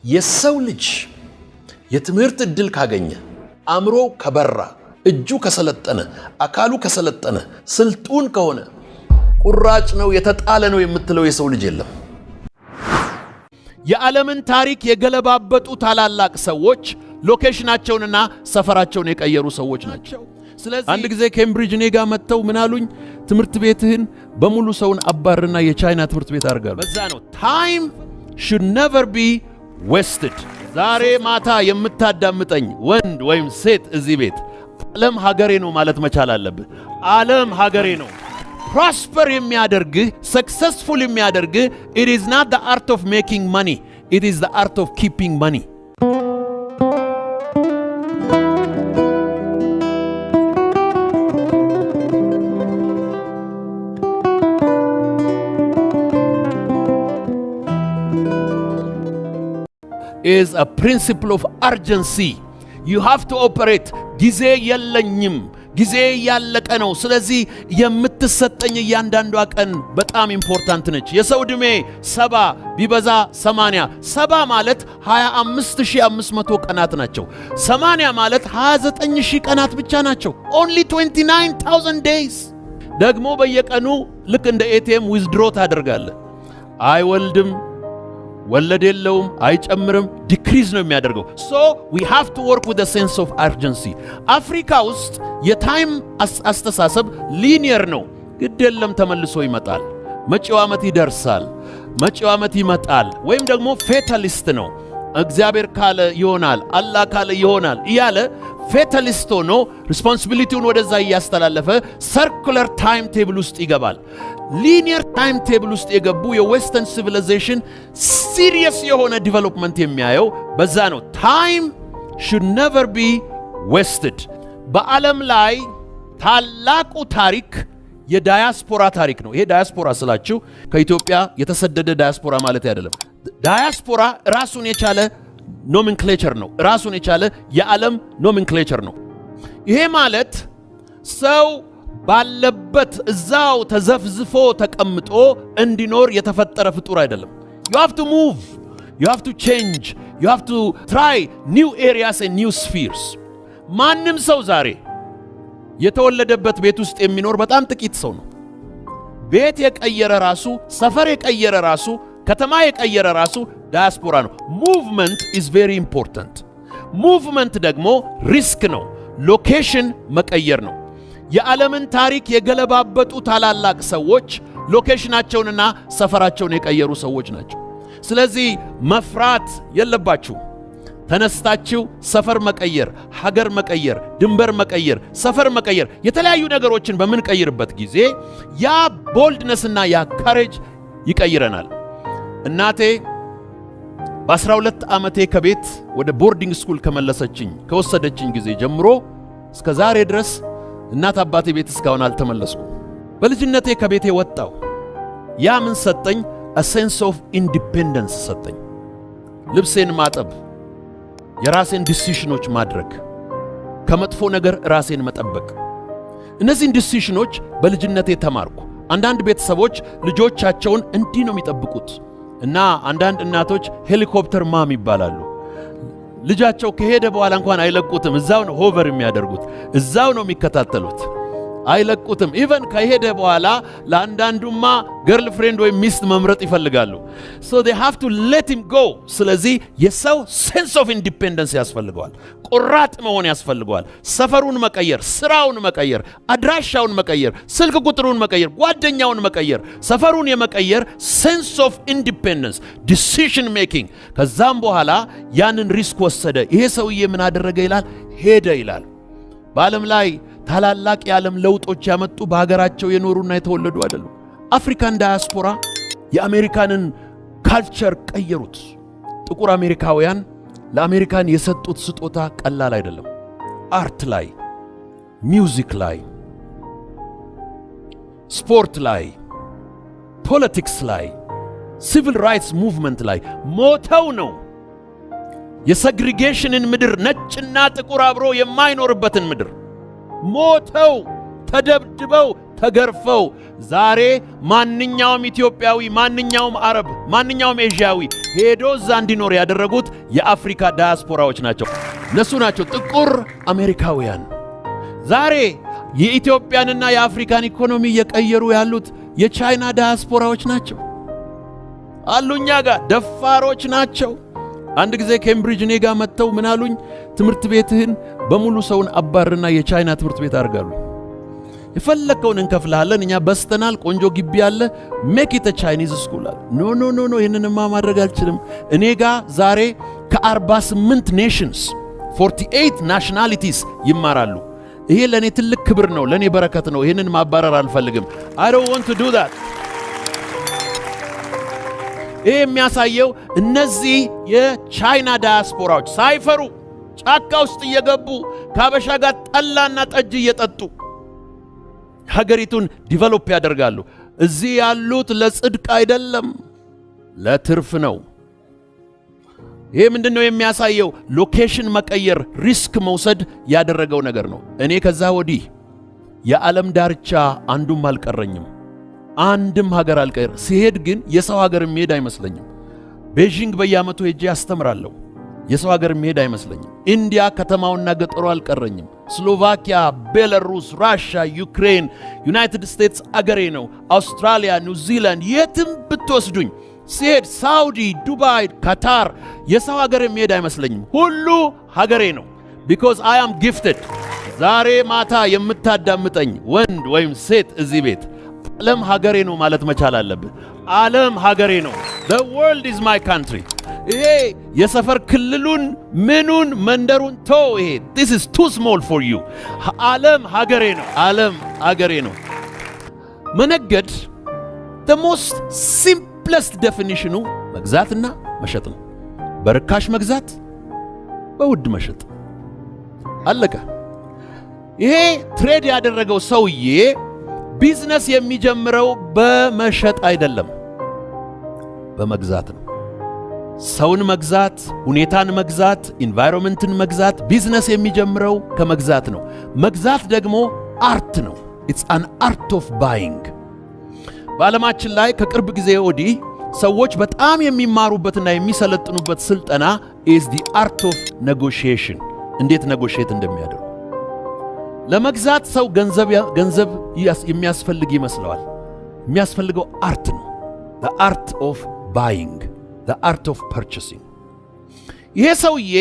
የሰው ልጅ የትምህርት እድል ካገኘ አእምሮ ከበራ እጁ ከሰለጠነ አካሉ ከሰለጠነ ስልጡን ከሆነ ቁራጭ ነው የተጣለ ነው የምትለው የሰው ልጅ የለም። የዓለምን ታሪክ የገለባበጡ ታላላቅ ሰዎች ሎኬሽናቸውንና ሰፈራቸውን የቀየሩ ሰዎች ናቸው። ስለዚህ አንድ ጊዜ ኬምብሪጅ ኔጋ መጥተው ምን አሉኝ? ትምህርት ቤትህን በሙሉ ሰውን አባርና የቻይና ትምህርት ቤት አድርጋሉ። በዛ ነው ታይም should never be wasted። ዛሬ ማታ የምታዳምጠኝ ወንድ ወይም ሴት እዚህ ቤት ዓለም ሀገሬ ነው ማለት መቻል አለብህ። ዓለም ሀገሬ ነው። ፕሮስፐር የሚያደርግህ ሰክሰስፉል የሚያደርግህ it is not the art of making money, it is the art of keeping money። is a principle of urgency. You have to operate. ጊዜ የለኝም፣ ጊዜ ያለቀ ነው። ስለዚህ የምትሰጠኝ እያንዳንዷ ቀን በጣም ኢምፖርታንት ነች። የሰው ዕድሜ 70 ቢበዛ 80። 70 ማለት 25500 ቀናት ናቸው። 80 ማለት 29000 ቀናት ብቻ ናቸው። only 29000 days። ደግሞ በየቀኑ ልክ እንደ ኤቲኤም ዊዝድሮ ታደርጋለህ። አይወልድም፣ ወለድ የለውም፣ አይጨምርም፣ ዲክሪዝ ነው የሚያደርገው። so we have to work with a sense of urgency። አፍሪካ ውስጥ የታይም አስተሳሰብ ሊኒየር ነው። ግድ የለም ተመልሶ ይመጣል፣ መጪው ዓመት ይደርሳል፣ መጪው ዓመት ይመጣል። ወይም ደግሞ ፌታሊስት ነው። እግዚአብሔር ካለ ይሆናል፣ አላህ ካለ ይሆናል እያለ ፌታሊስት ሆኖ ሪስፖንሲቢሊቲውን ወደዛ እያስተላለፈ ሰርኩለር ታይም ቴብል ውስጥ ይገባል። ሊኒየር ታይም ቴብል ውስጥ የገቡ የዌስተርን ሲቪላይዜሽን ሲሪየስ የሆነ ዲቨሎፕመንት የሚያየው በዛ ነው። ታይም should never be wasted። በዓለም ላይ ታላቁ ታሪክ የዳያስፖራ ታሪክ ነው። ይሄ ዳያስፖራ ስላችሁ ከኢትዮጵያ የተሰደደ ዳያስፖራ ማለት አይደለም። ዳያስፖራ ራሱን የቻለ ኖሜንክሌቸር ነው። ራሱን የቻለ የዓለም ኖሜንክሌቸር ነው። ይሄ ማለት ሰው ባለበት እዛው ተዘፍዝፎ ተቀምጦ እንዲኖር የተፈጠረ ፍጡር አይደለም። you have to move, you have to change, you have to try new areas and new spheres። ማንም ሰው ዛሬ የተወለደበት ቤት ውስጥ የሚኖር በጣም ጥቂት ሰው ነው። ቤት የቀየረ ራሱ፣ ሰፈር የቀየረ ራሱ፣ ከተማ የቀየረ ራሱ ዳያስፖራ ነው። ሙቭመንት is very important። ሙቭመንት ደግሞ ሪስክ ነው። ሎኬሽን መቀየር ነው። የዓለምን ታሪክ የገለባበጡ ታላላቅ ሰዎች ሎኬሽናቸውንና ሰፈራቸውን የቀየሩ ሰዎች ናቸው። ስለዚህ መፍራት የለባችሁ። ተነስታችሁ ሰፈር መቀየር፣ ሀገር መቀየር፣ ድንበር መቀየር፣ ሰፈር መቀየር፣ የተለያዩ ነገሮችን በምንቀይርበት ጊዜ ያ ቦልድነስና ያ ካሬጅ ይቀይረናል። እናቴ በ12 ዓመቴ ከቤት ወደ ቦርዲንግ ስኩል ከወሰደችኝ ጊዜ ጀምሮ እስከ ዛሬ ድረስ እናት አባቴ ቤት እስካሁን አልተመለስኩም። በልጅነቴ ከቤቴ ወጣው። ያ ምን ሰጠኝ? a sense of independence ሰጠኝ። ልብሴን ማጠብ፣ የራሴን ዲሲሽኖች ማድረግ፣ ከመጥፎ ነገር ራሴን መጠበቅ፣ እነዚህን ዲሲሽኖች በልጅነቴ ተማርኩ። አንዳንድ ቤተሰቦች ልጆቻቸውን እንዲህ ነው የሚጠብቁት እና አንዳንድ እናቶች ሄሊኮፕተር ማም ይባላሉ። ልጃቸው ከሄደ በኋላ እንኳን አይለቁትም። እዛው ነው ሆቨር የሚያደርጉት፣ እዛው ነው የሚከታተሉት፣ አይለቁትም። ኢቨን ከሄደ በኋላ ለአንዳንዱማ ገርል ፍሬንድ ወይም ሚስት መምረጥ ይፈልጋሉ። so they have to let him go። ስለዚህ የሰው sense of independence ያስፈልገዋል። ቁራጥ መሆን ያስፈልገዋል። ሰፈሩን መቀየር፣ ስራውን መቀየር፣ አድራሻውን መቀየር፣ ስልክ ቁጥሩን መቀየር፣ ጓደኛውን መቀየር፣ ሰፈሩን የመቀየር sense of independence decision making። ከዛም በኋላ ያንን ሪስክ ወሰደ። ይሄ ሰውዬ ምን አደረገ ይላል? ሄደ ይላል። በዓለም ላይ ታላላቅ የዓለም ለውጦች ያመጡ በሀገራቸው የኖሩና የተወለዱ አይደሉም። አፍሪካን ዳያስፖራ የአሜሪካንን ካልቸር ቀየሩት። ጥቁር አሜሪካውያን ለአሜሪካን የሰጡት ስጦታ ቀላል አይደለም። አርት ላይ፣ ሚውዚክ ላይ፣ ስፖርት ላይ፣ ፖለቲክስ ላይ፣ ሲቪል ራይትስ ሙቭመንት ላይ ሞተው ነው የሴግሪጌሽንን ምድር፣ ነጭና ጥቁር አብሮ የማይኖርበትን ምድር ሞተው ተደብድበው ተገርፈው ዛሬ ማንኛውም ኢትዮጵያዊ፣ ማንኛውም አረብ፣ ማንኛውም ኤዥያዊ ሄዶ እዛ እንዲኖር ያደረጉት የአፍሪካ ዳያስፖራዎች ናቸው። እነሱ ናቸው ጥቁር አሜሪካውያን። ዛሬ የኢትዮጵያንና የአፍሪካን ኢኮኖሚ እየቀየሩ ያሉት የቻይና ዳያስፖራዎች ናቸው። አሉኛ ጋር ደፋሮች ናቸው። አንድ ጊዜ ኬምብሪጅ እኔ ጋር መጥተው ምን አሉኝ? ትምህርት ቤትህን በሙሉ ሰውን አባርና የቻይና ትምህርት ቤት አድርጋሉ። የፈለከውን እንከፍልሃለን፣ እኛ በስተናል፣ ቆንጆ ግቢ አለ፣ ሜክ ኢት ቻይኒዝ ስኩል አለ። ኖ ይህንንማ ማድረግ አልችልም። እኔ ጋር ዛሬ ከ48 ኔሽንስ 48 ናሽናሊቲስ ይማራሉ። ይሄ ለኔ ትልቅ ክብር ነው፣ ለኔ በረከት ነው። ይህንን ማባረር አልፈልግም። I don't want to do that። ይሄ የሚያሳየው እነዚህ የቻይና ዳያስፖራዎች ሳይፈሩ ጫካ ውስጥ እየገቡ ከአበሻ ጋር ጠላና ጠጅ እየጠጡ ሀገሪቱን ዲቨሎፕ ያደርጋሉ። እዚህ ያሉት ለጽድቅ አይደለም፣ ለትርፍ ነው። ይሄ ምንድነው የሚያሳየው? ሎኬሽን መቀየር፣ ሪስክ መውሰድ ያደረገው ነገር ነው። እኔ ከዛ ወዲህ የዓለም ዳርቻ አንዱም አልቀረኝም፣ አንድም ሀገር አልቀር። ሲሄድ ግን የሰው ሀገር የሚሄድ አይመስለኝም። ቤጂንግ በየዓመቱ ሄጄ አስተምራለሁ። የሰው ሀገር የሚሄድ አይመስለኝም። ኢንዲያ ከተማውና ገጠሩ አልቀረኝም። ስሎቫኪያ፣ ቤላሩስ፣ ራሽያ፣ ዩክሬን፣ ዩናይትድ ስቴትስ አገሬ ነው። አውስትራሊያ፣ ኒውዚላንድ፣ የትም ብትወስዱኝ ሲሄድ ሳውዲ፣ ዱባይ፣ ካታር የሰው ሀገር የሚሄድ አይመስለኝም። ሁሉ ሀገሬ ነው። ቢኮዝ አይ አም ጊፍትድ። ዛሬ ማታ የምታዳምጠኝ ወንድ ወይም ሴት እዚህ ቤት ዓለም ሀገሬ ነው ማለት መቻል አለብህ። ዓለም ሀገሬ ነው። The world is my country። ይሄ የሰፈር ክልሉን ምኑን መንደሩን ተው። ይሄ this is too small for you። ዓለም ሀገሬ ነው። ዓለም ሀገሬ ነው። መነገድ the most simplest definition መግዛትና መሸጥ ነው። በርካሽ መግዛት፣ በውድ መሸጥ፣ አለቀ። ይሄ ትሬድ ያደረገው ሰውዬ ቢዝነስ የሚጀምረው በመሸጥ አይደለም፣ በመግዛት ነው። ሰውን መግዛት፣ ሁኔታን መግዛት፣ ኢንቫይሮንመንትን መግዛት። ቢዝነስ የሚጀምረው ከመግዛት ነው። መግዛት ደግሞ አርት ነው። ኢትስ አን አርት ኦፍ ባይንግ። በዓለማችን ላይ ከቅርብ ጊዜ ወዲህ ሰዎች በጣም የሚማሩበትና የሚሰለጥኑበት ስልጠና ኢዝ ዲ አርት ኦፍ ኔጎሺዬሽን፣ እንዴት ኔጎሺዬት እንደሚያደርጉ። ለመግዛት ሰው ገንዘብ የሚያስፈልግ ይመስለዋል። የሚያስፈልገው አርት ነው። the art of buying, the art of purchasing። ይሄ ሰውዬ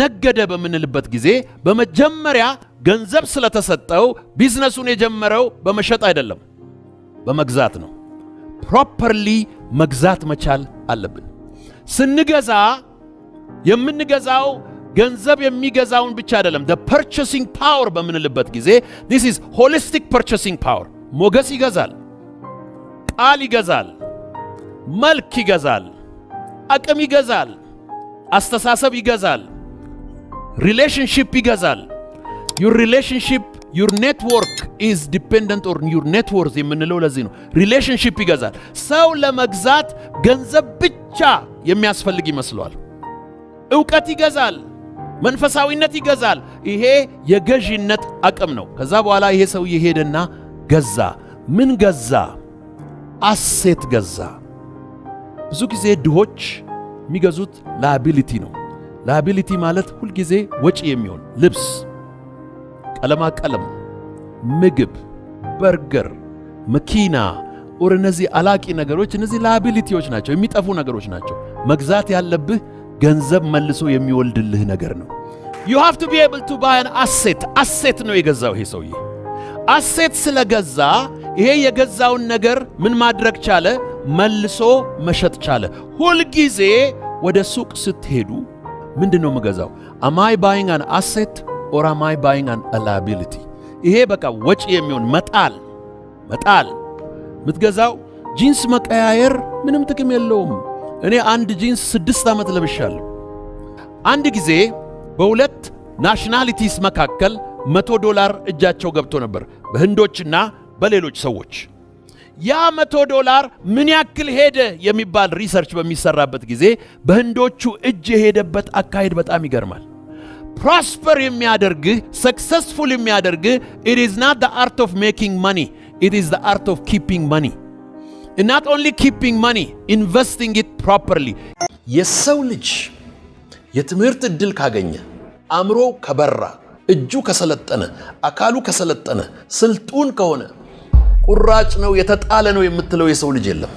ነገደ በምንልበት ጊዜ በመጀመሪያ ገንዘብ ስለተሰጠው ቢዝነሱን የጀመረው በመሸጥ አይደለም፣ በመግዛት ነው። ፕሮፐርሊ መግዛት መቻል አለብን። ስንገዛ የምንገዛው ገንዘብ የሚገዛውን ብቻ አይደለም። the purchasing power በምንልበት ጊዜ this is holistic purchasing power። ሞገስ ይገዛል፣ ቃል ይገዛል፣ መልክ ይገዛል፣ አቅም ይገዛል፣ አስተሳሰብ ይገዛል፣ ሪሌሽንሺፕ ይገዛል። your relationship, your network is dependent on your net worth የምንለው ለዚህ ነው። ሪሌሽንሺፕ ይገዛል። ሰው ለመግዛት ገንዘብ ብቻ የሚያስፈልግ ይመስለዋል። ዕውቀት ይገዛል፣ መንፈሳዊነት ይገዛል። ይሄ የገዢነት አቅም ነው። ከዛ በኋላ ይሄ ሰውዬ ሄደና ገዛ። ምን ገዛ? አሴት ገዛ። ብዙ ጊዜ ድሆች የሚገዙት ላያቢሊቲ ነው። ላያቢሊቲ ማለት ሁልጊዜ ወጪ የሚሆን ልብስ፣ ቀለማ ቀለም፣ ምግብ፣ በርገር፣ መኪና ወር እነዚህ አላቂ ነገሮች፣ እነዚህ ላያቢሊቲዎች ናቸው፣ የሚጠፉ ነገሮች ናቸው። መግዛት ያለብህ ገንዘብ መልሶ የሚወልድልህ ነገር ነው። you have to be able to buy an asset። አሴት ነው የገዛው ይሄ ሰውዬ። አሴት ስለገዛ ይሄ የገዛውን ነገር ምን ማድረግ ቻለ? መልሶ መሸጥ ቻለ። ሁልጊዜ ወደ ሱቅ ስትሄዱ ምንድነው የምገዛው? am I buying an asset or am I buying an liability? ይሄ በቃ ወጪ የሚሆን መጣል ምትገዛው ጂንስ መቀያየር ምንም ጥቅም የለውም። እኔ አንድ ጂንስ 6 ዓመት ለብሻለሁ። አንድ ጊዜ በሁለት ናሽናሊቲስ መካከል $100 እጃቸው ገብቶ ነበር፣ በህንዶችና በሌሎች ሰዎች። ያ $100 ምን ያክል ሄደ የሚባል ሪሰርች በሚሰራበት ጊዜ በህንዶቹ እጅ የሄደበት አካሄድ በጣም ይገርማል። ፕሮስፐር የሚያደርግህ፣ ሰክሰስፉል የሚያደርግህ it is not the art of making money, it is the art of keeping money. And not only keeping money, investing it properly. የሰው ልጅ የትምህርት ዕድል ካገኘ አእምሮ ከበራ እጁ ከሰለጠነ አካሉ ከሰለጠነ ስልጡን ከሆነ ቁራጭ ነው የተጣለ ነው የምትለው የሰው ልጅ የለም።